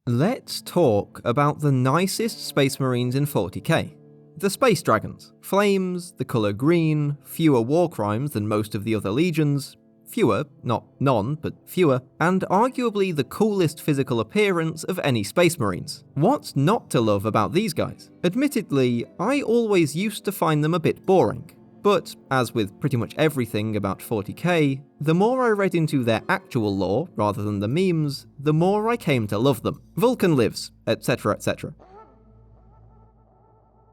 Let's talk about the nicest Space Marines in 40k. The Space Dragons. Flames, the colour green, fewer war crimes than most of the other legions, fewer, not none, but fewer, and arguably the coolest physical appearance of any Space Marines. What's not to love about these guys? Admittedly, I always used to find them a bit boring. But, as with pretty much everything about 40k, the more I read into their actual lore, rather than the memes, the more I came to love them. Vulkan lives, etc, etc.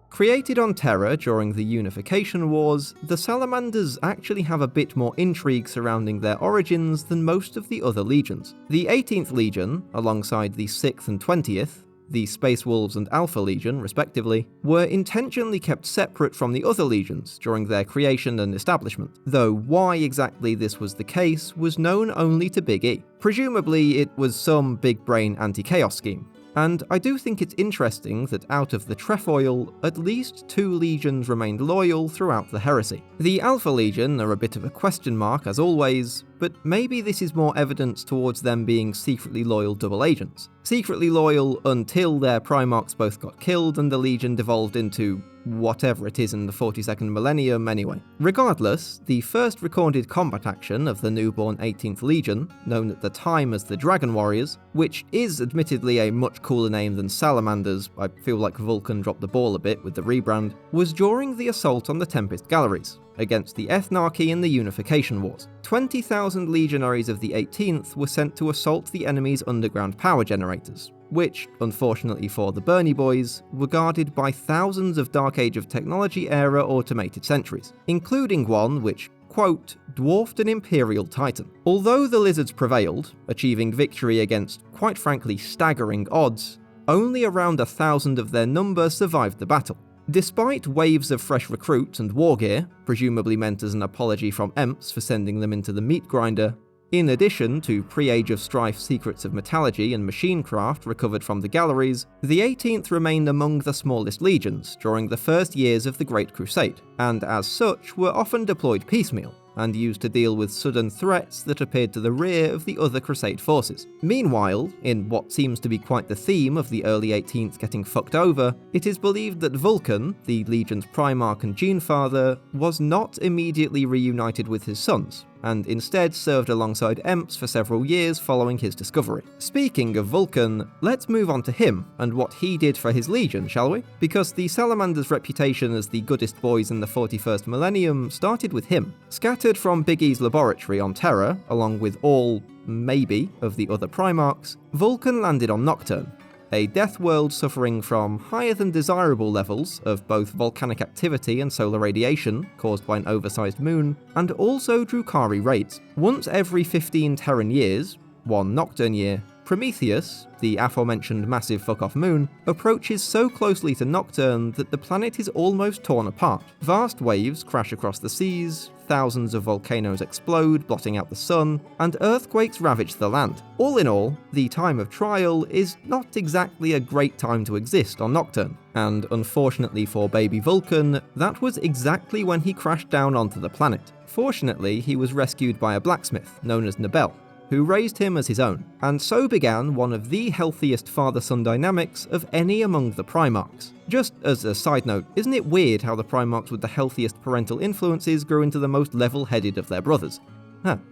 Created on Terra during the Unification Wars, the Salamanders actually have a bit more intrigue surrounding their origins than most of the other legions. The 18th Legion, alongside the 6th and 20th, the Space Wolves and Alpha Legion, respectively, were intentionally kept separate from the other legions during their creation and establishment, though why exactly this was the case was known only to Big E. Presumably, it was some big-brain anti-chaos scheme. And I do think it's interesting that out of the trefoil, at least 2 legions remained loyal throughout the Heresy. The Alpha Legion are a bit of a question mark as always, but maybe this is more evidence towards them being secretly loyal double agents. Secretly loyal until their Primarchs both got killed and the Legion devolved into whatever it is in the 42nd millennium anyway. Regardless, the first recorded combat action of the newborn 18th Legion, known at the time as the Dragon Warriors, which is admittedly a much cooler name than Salamanders, I feel like Vulkan dropped the ball a bit with the rebrand, was during the assault on the Tempest Galleries, against the Ethnarchy in the Unification Wars. 20,000 legionaries of the 18th were sent to assault the enemy's underground power generators, which, unfortunately for the Bernie boys, were guarded by thousands of Dark Age of Technology era automated sentries, including one which, quote, dwarfed an Imperial Titan. Although the Lizards prevailed, achieving victory against, quite frankly, staggering odds, only around 1,000 of their number survived the battle. Despite waves of fresh recruits and war gear, presumably meant as an apology from Emps for sending them into the meat grinder, in addition to pre-Age of Strife secrets of metallurgy and machinecraft recovered from the galleries, the 18th remained among the smallest legions during the first years of the Great Crusade, and as such were often deployed piecemeal, and used to deal with sudden threats that appeared to the rear of the other Crusade forces. Meanwhile, in what seems to be quite the theme of the early 18th getting fucked over, it is believed that Vulkan, the Legion's Primarch and Genefather, was not immediately reunited with his sons, and instead served alongside Emps for several years following his discovery. Speaking of Vulkan, let's move on to him and what he did for his legion, shall we? Because the Salamanders' reputation as the goodest boys in the 41st millennium started with him. Scattered from Big E's laboratory on Terra, along with all, maybe, of the other Primarchs, Vulkan landed on Nocturne, a death world suffering from higher than desirable levels of both volcanic activity and solar radiation caused by an oversized moon, and also Drukhari raids. Once every 15 Terran years, 1 Nocturne year, Prometheus, the aforementioned massive fuck-off moon, approaches so closely to Nocturne that the planet is almost torn apart. Vast waves crash across the seas, thousands of volcanoes explode, blotting out the sun, and earthquakes ravage the land. All in all, the time of trial is not exactly a great time to exist on Nocturne, and unfortunately for baby Vulkan, that was exactly when he crashed down onto the planet. Fortunately, he was rescued by a blacksmith known as Nabel, who raised him as his own, and so began one of the healthiest father-son dynamics of any among the Primarchs. Just as a side note, isn't it weird how the Primarchs with the healthiest parental influences grew into the most level-headed of their brothers?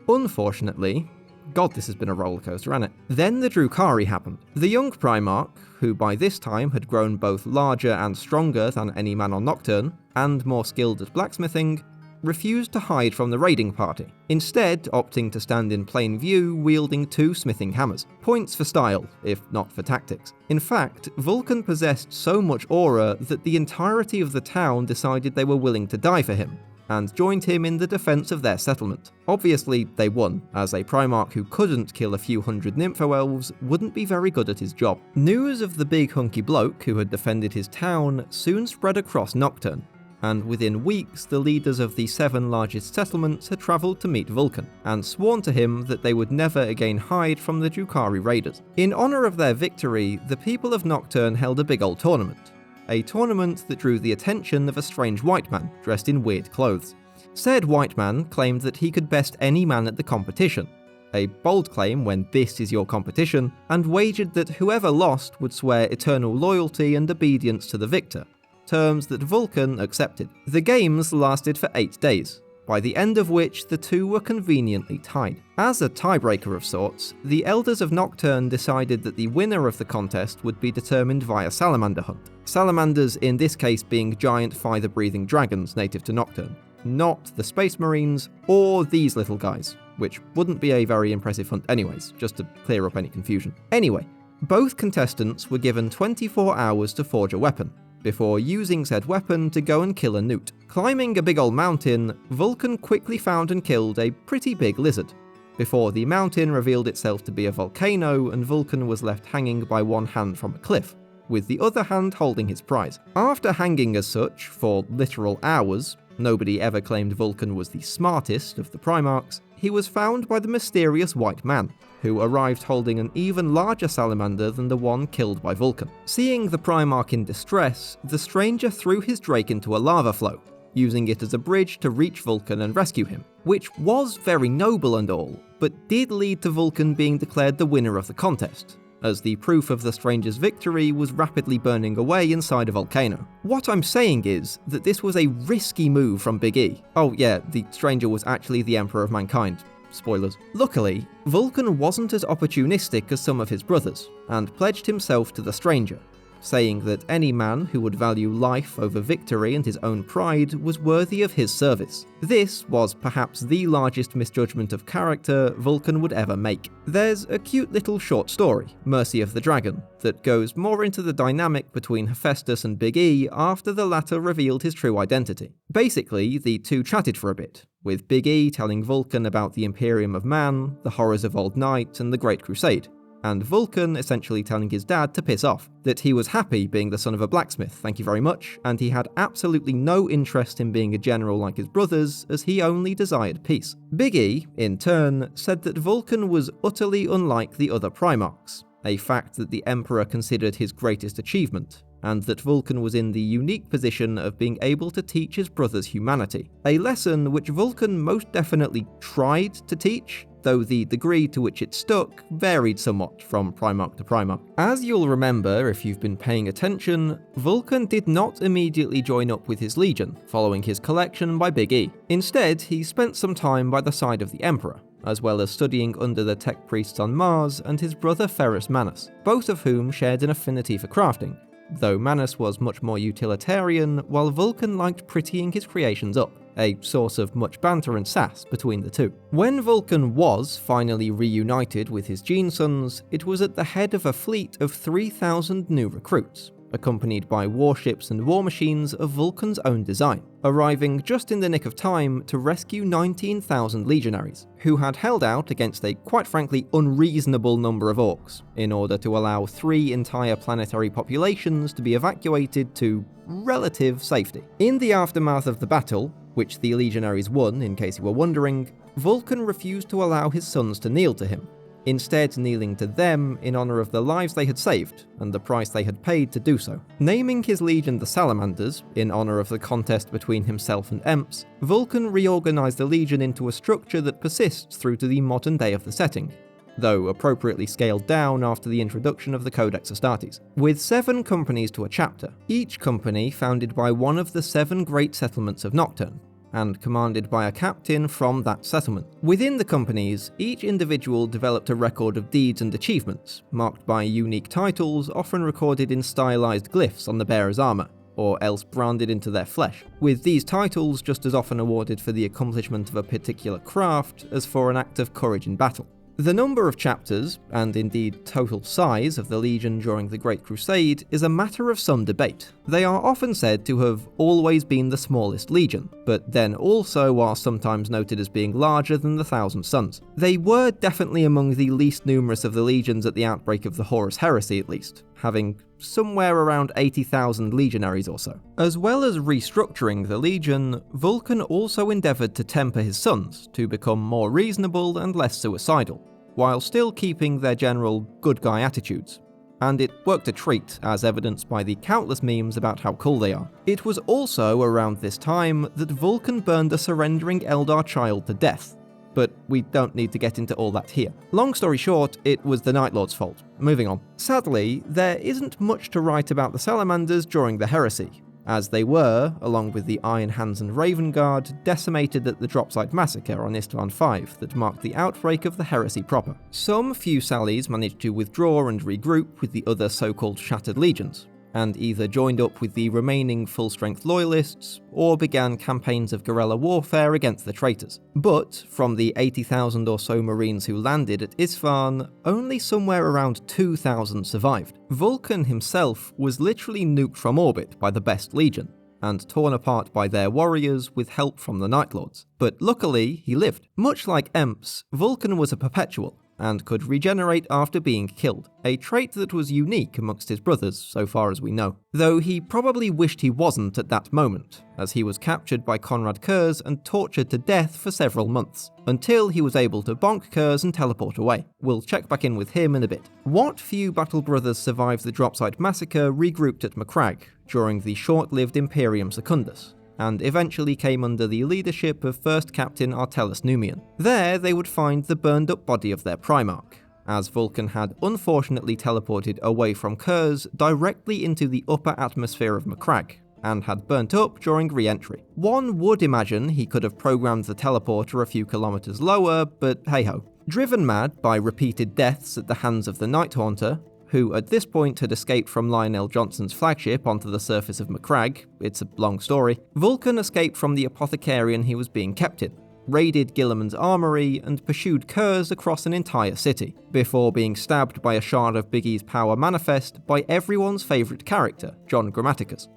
Unfortunately, God, this has been a rollercoaster, hasn't it? Then the Drukhari happened. The young Primarch, who by this time had grown both larger and stronger than any man on Nocturne, and more skilled at blacksmithing, refused to hide from the raiding party, instead opting to stand in plain view wielding 2 smithing hammers. Points for style, if not for tactics. In fact, Vulkan possessed so much aura that the entirety of the town decided they were willing to die for him, and joined him in the defense of their settlement. Obviously, they won, as a Primarch who couldn't kill a few hundred Nympho-elves wouldn't be very good at his job. News of the big hunky bloke who had defended his town soon spread across Nocturne, and within weeks the leaders of the 7 largest settlements had travelled to meet Vulkan, and sworn to him that they would never again hide from the Drukhari raiders. In honour of their victory, the people of Nocturne held a big old tournament. A tournament that drew the attention of a strange white man dressed in weird clothes. Said white man claimed that he could best any man at the competition, a bold claim when this is your competition, and wagered that whoever lost would swear eternal loyalty and obedience to the victor, terms that Vulkan accepted. The games lasted for 8 days, by the end of which the two were conveniently tied. As a tiebreaker of sorts, the Elders of Nocturne decided that the winner of the contest would be determined via salamander hunt. Salamanders in this case being giant fire-breathing dragons native to Nocturne, not the Space Marines or these little guys, which wouldn't be a very impressive hunt anyways, just to clear up any confusion. Anyway, both contestants were given 24 hours to forge a weapon, before using said weapon to go and kill a newt. Climbing a big old mountain, Vulkan quickly found and killed a pretty big lizard, before the mountain revealed itself to be a volcano and Vulkan was left hanging by one hand from a cliff, with the other hand holding his prize. After hanging as such for literal hours, nobody ever claimed Vulkan was the smartest of the Primarchs, he was found by the mysterious white man, who arrived holding an even larger salamander than the one killed by Vulkan. Seeing the Primarch in distress, the stranger threw his drake into a lava flow, using it as a bridge to reach Vulkan and rescue him, which was very noble and all, but did lead to Vulkan being declared the winner of the contest, as the proof of the stranger's victory was rapidly burning away inside a volcano. What I'm saying is that this was a risky move from Big E. Oh yeah, the stranger was actually the Emperor of Mankind. Spoilers. Luckily, Vulkan wasn't as opportunistic as some of his brothers, and pledged himself to the stranger, saying that any man who would value life over victory and his own pride was worthy of his service. This was perhaps the largest misjudgment of character Vulkan would ever make. There's a cute little short story, Mercy of the Dragon, that goes more into the dynamic between Hephaestus and Big E after the latter revealed his true identity. Basically, the two chatted for a bit, with Big E telling Vulkan about the Imperium of Man, the horrors of Old Night, and the Great Crusade, and Vulkan essentially telling his dad to piss off, that he was happy being the son of a blacksmith, thank you very much, and he had absolutely no interest in being a general like his brothers, as he only desired peace. Big E, in turn, said that Vulkan was utterly unlike the other Primarchs, a fact that the Emperor considered his greatest achievement, and that Vulkan was in the unique position of being able to teach his brothers humanity, a lesson which Vulkan most definitely tried to teach, though the degree to which it stuck varied somewhat from Primarch to Primarch. As you'll remember if you've been paying attention, Vulkan did not immediately join up with his legion, following his collection by Big E. Instead, he spent some time by the side of the Emperor, as well as studying under the tech priests on Mars and his brother Ferrus Manus, both of whom shared an affinity for crafting, though Manus was much more utilitarian, while Vulkan liked prettying his creations up, a source of much banter and sass between the two. When Vulkan was finally reunited with his Gene Sons, it was at the head of a fleet of 3,000 new recruits, accompanied by warships and war machines of Vulkan's own design, arriving just in the nick of time to rescue 19,000 legionaries, who had held out against a quite frankly unreasonable number of orcs, in order to allow 3 entire planetary populations to be evacuated to relative safety. In the aftermath of the battle, which the legionaries won in case you were wondering, Vulkan refused to allow his sons to kneel to him, instead kneeling to them in honour of the lives they had saved and the price they had paid to do so. Naming his legion the Salamanders, in honour of the contest between himself and Emps, Vulkan reorganised the legion into a structure that persists through to the modern day of the setting, though appropriately scaled down after the introduction of the Codex Astartes, with 7 companies to a chapter, each company founded by one of the 7 great settlements of Nocturne, and commanded by a captain from that settlement. Within the companies, each individual developed a record of deeds and achievements, marked by unique titles often recorded in stylized glyphs on the bearer's armor, or else branded into their flesh, with these titles just as often awarded for the accomplishment of a particular craft as for an act of courage in battle. The number of chapters, and indeed total size, of the Legion during the Great Crusade is a matter of some debate. They are often said to have always been the smallest legion, but then also are sometimes noted as being larger than the Thousand Sons. They were definitely among the least numerous of the legions at the outbreak of the Horus Heresy at least, having somewhere around 80,000 legionaries or so. As well as restructuring the legion, Vulkan also endeavoured to temper his sons to become more reasonable and less suicidal, while still keeping their general good guy attitudes. And it worked a treat, as evidenced by the countless memes about how cool they are. It was also around this time that Vulkan burned a surrendering Eldar child to death, but we don't need to get into all that here. Long story short, it was the Night Lord's fault. Moving on. Sadly, there isn't much to write about the Salamanders during the Heresy, as they were, along with the Iron Hands and Raven Guard, decimated at the Dropsite Massacre on Istvan V that marked the outbreak of the Heresy proper. Some few Sallies managed to withdraw and regroup with the other so-called Shattered Legions, and either joined up with the remaining full-strength Loyalists, or began campaigns of guerrilla warfare against the traitors. But, from the 80,000 or so Marines who landed at Isfahan, only somewhere around 2,000 survived. Vulkan himself was literally nuked from orbit by the Best Legion, and torn apart by their warriors with help from the Night Lords. But luckily, he lived. Much like Emps, Vulkan was a perpetual, and could regenerate after being killed, a trait that was unique amongst his brothers so far as we know. Though he probably wished he wasn't at that moment, as he was captured by Konrad Kurz and tortured to death for several months, until he was able to bonk Kurz and teleport away. We'll check back in with him in a bit. What few battle brothers survived the Dropsite Massacre regrouped at Macragge during the short-lived Imperium Secundus, and eventually came under the leadership of First Captain Artellus Numian. There they would find the burned-up body of their Primarch, as Vulkan had unfortunately teleported away from Kurz directly into the upper atmosphere of Macragge, and had burnt up during re-entry. One would imagine he could have programmed the teleporter a few kilometers lower, but hey-ho. Driven mad by repeated deaths at the hands of the Night Haunter, who at this point had escaped from Lionel Johnson's flagship onto the surface of Macragge, it's a long story, Vulkan escaped from the apothecarian he was being kept in, raided Guilliman's armory, and pursued Kurz across an entire city, before being stabbed by a shard of Biggie's power manifest by everyone's favourite character, John Grammaticus.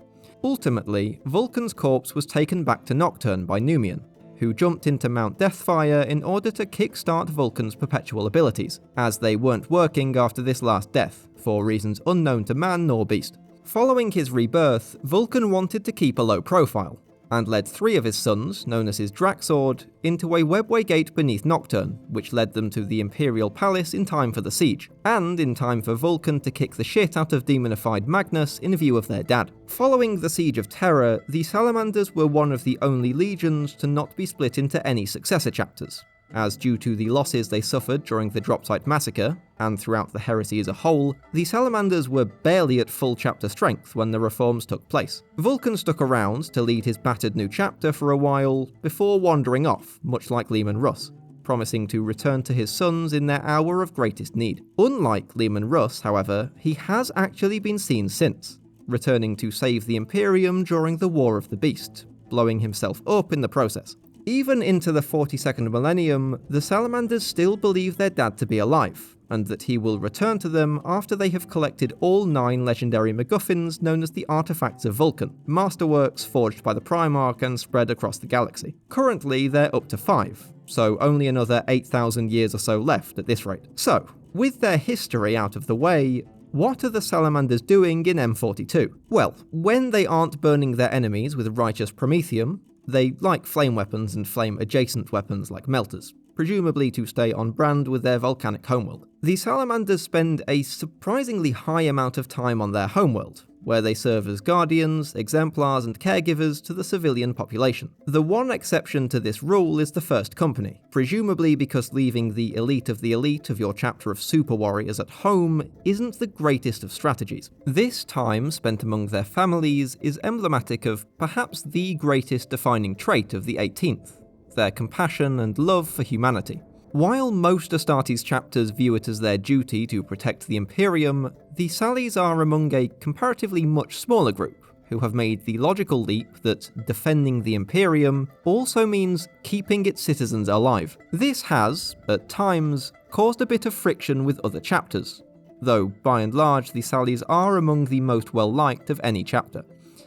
Ultimately, Vulkan's corpse was taken back to Nocturne by Numian, who jumped into Mount Deathfire in order to kickstart Vulkan's perpetual abilities, as they weren't working after this last death, for reasons unknown to man nor beast. Following his rebirth, Vulkan wanted to keep a low profile, and led 3 of his sons, known as his Draxord, into a webway gate beneath Nocturne, which led them to the Imperial Palace in time for the siege, and in time for Vulkan to kick the shit out of demonified Magnus in view of their dad. Following the Siege of Terror, the Salamanders were one of the only legions to not be split into any successor chapters, as due to the losses they suffered during the Dropsite Massacre, and throughout the Heresy as a whole, the Salamanders were barely at full chapter strength when the reforms took place. Vulkan stuck around to lead his battered new chapter for a while, before wandering off, much like Leman Russ, promising to return to his sons in their hour of greatest need. Unlike Leman Russ, however, he has actually been seen since, returning to save the Imperium during the War of the Beast, blowing himself up in the process. Even into the 42nd millennium, the Salamanders still believe their dad to be alive, and that he will return to them after they have collected all 9 legendary MacGuffins known as the Artifacts of Vulkan, masterworks forged by the Primarch and spread across the galaxy. Currently, they're up to 5, so only another 8,000 years or so left at this rate. So, with their history out of the way, what are the Salamanders doing in M42? Well, when they aren't burning their enemies with righteous promethium, they like flame weapons and flame-adjacent weapons like melters, presumably to stay on brand with their volcanic homeworld. The Salamanders spend a surprisingly high amount of time on their homeworld, where they serve as guardians, exemplars, and caregivers to the civilian population. The one exception to this rule is the First Company, presumably because leaving the elite of your chapter of super warriors at home isn't the greatest of strategies. This time spent among their families is emblematic of perhaps the greatest defining trait of the 18th, their compassion and love for humanity. While most Astartes chapters view it as their duty to protect the Imperium, the Sallies are among a comparatively much smaller group who have made the logical leap that defending the Imperium also means keeping its citizens alive. This has, at times, caused a bit of friction with other chapters, though by and large the Sallies are among the most well-liked of any chapter.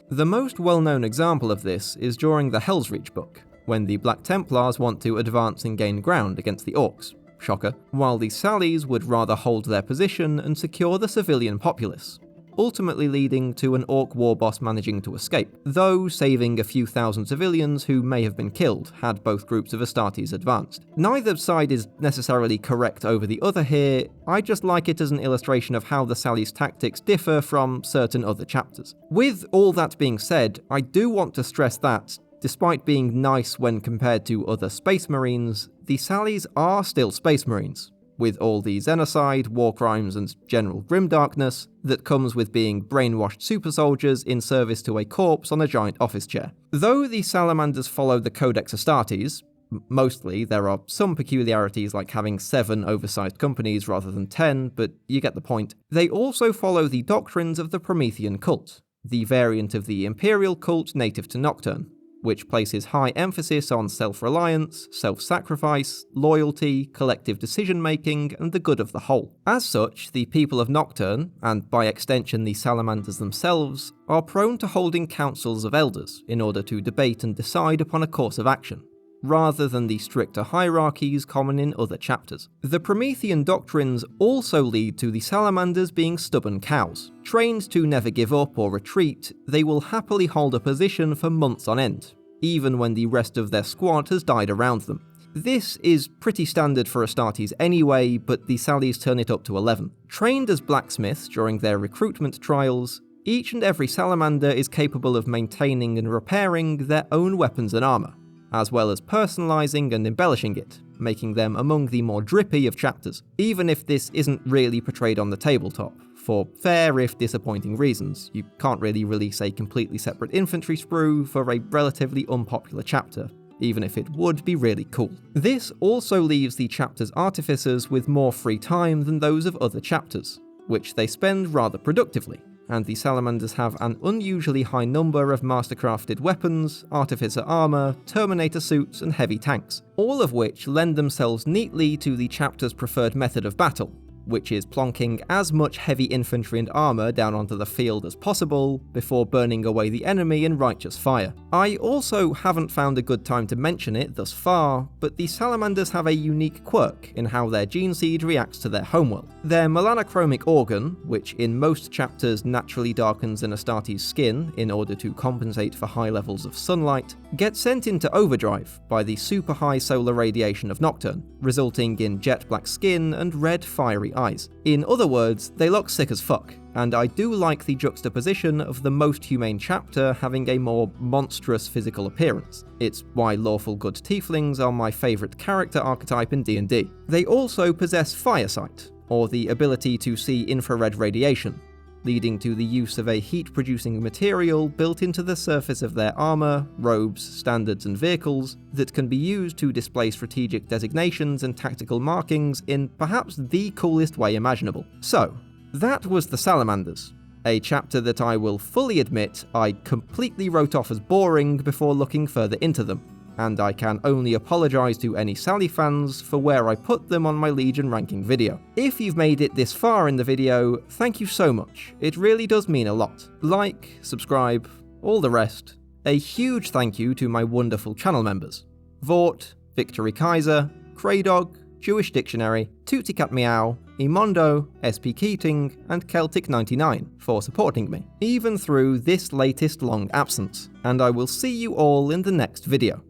The most well-known example of this is during the Hellsreach book, when the Black Templars want to advance and gain ground against the Orcs, shocker, while the Sallies would rather hold their position and secure the civilian populace, ultimately leading to an Orc war boss managing to escape, though saving a few thousand civilians who may have been killed had both groups of Astartes advanced. Neither side is necessarily correct over the other here, I just like it as an illustration of how the Sallies' tactics differ from certain other chapters. With all that being said, I do want to stress that, Despite being nice when compared to other Space Marines, the Sallies are still Space Marines, with all the xenocide, war crimes, and general grimdarkness that comes with being brainwashed super soldiers in service to a corpse on a giant office chair. Though the Salamanders follow the Codex Astartes, mostly there are some peculiarities like having 7 oversized companies rather than 10, but you get the point. They also follow the doctrines of the Promethean cult, the variant of the Imperial cult native to Nocturne, which places high emphasis on self-reliance, self-sacrifice, loyalty, collective decision-making, and the good of the whole. As such, the people of Nocturne, and by extension the Salamanders themselves, are prone to holding councils of elders in order to debate and decide upon a course of action, rather than the stricter hierarchies common in other chapters. The Promethean doctrines also lead to the Salamanders being stubborn cows. Trained to never give up or retreat, they will happily hold a position for months on end, even when the rest of their squad has died around them. This is pretty standard for Astartes anyway, but the Sallies turn it up to 11. Trained as blacksmiths during their recruitment trials, each and every Salamander is capable of maintaining and repairing their own weapons and armour, as well as personalising and embellishing it, making them among the more drippy of chapters, even if this isn't really portrayed on the tabletop. For fair if disappointing reasons, you can't really release a completely separate infantry sprue for a relatively unpopular chapter, even if it would be really cool. This also leaves the chapter's artificers with more free time than those of other chapters, which they spend rather productively, and the Salamanders have an unusually high number of mastercrafted weapons, artificer armour, Terminator suits, and heavy tanks, all of which lend themselves neatly to the chapter's preferred method of battle, which is plonking as much heavy infantry and armour down onto the field as possible before burning away the enemy in righteous fire. I also haven't found a good time to mention it thus far, but the Salamanders have a unique quirk in how their gene seed reacts to their homeworld. Their melanochromic organ, which in most chapters naturally darkens an Astartes' skin in order to compensate for high levels of sunlight, gets sent into overdrive by the super high solar radiation of Nocturne, resulting in jet black skin and red fiery eyes. In other words, they look sick as fuck, and I do like the juxtaposition of the most humane chapter having a more monstrous physical appearance. It's why lawful good tieflings are my favourite character archetype in D&D. They also possess firesight, or the ability to see infrared radiation, leading to the use of a heat-producing material built into the surface of their armour, robes, standards, and vehicles that can be used to display strategic designations and tactical markings in perhaps the coolest way imaginable. So, that was the Salamanders, a chapter that I will fully admit I completely wrote off as boring before looking further into them, and I can only apologise to any Sally fans for where I put them on my Legion ranking video. If you've made it this far in the video, thank you so much, it really does mean a lot. Like, subscribe, all the rest. A huge thank you to my wonderful channel members, Vort, Victory Kaiser, Kraydog, Jewish Dictionary, Tootsie Cat Meow, Emondo, SP Keating, and Celtic99 for supporting me, even through this latest long absence, and I will see you all in the next video.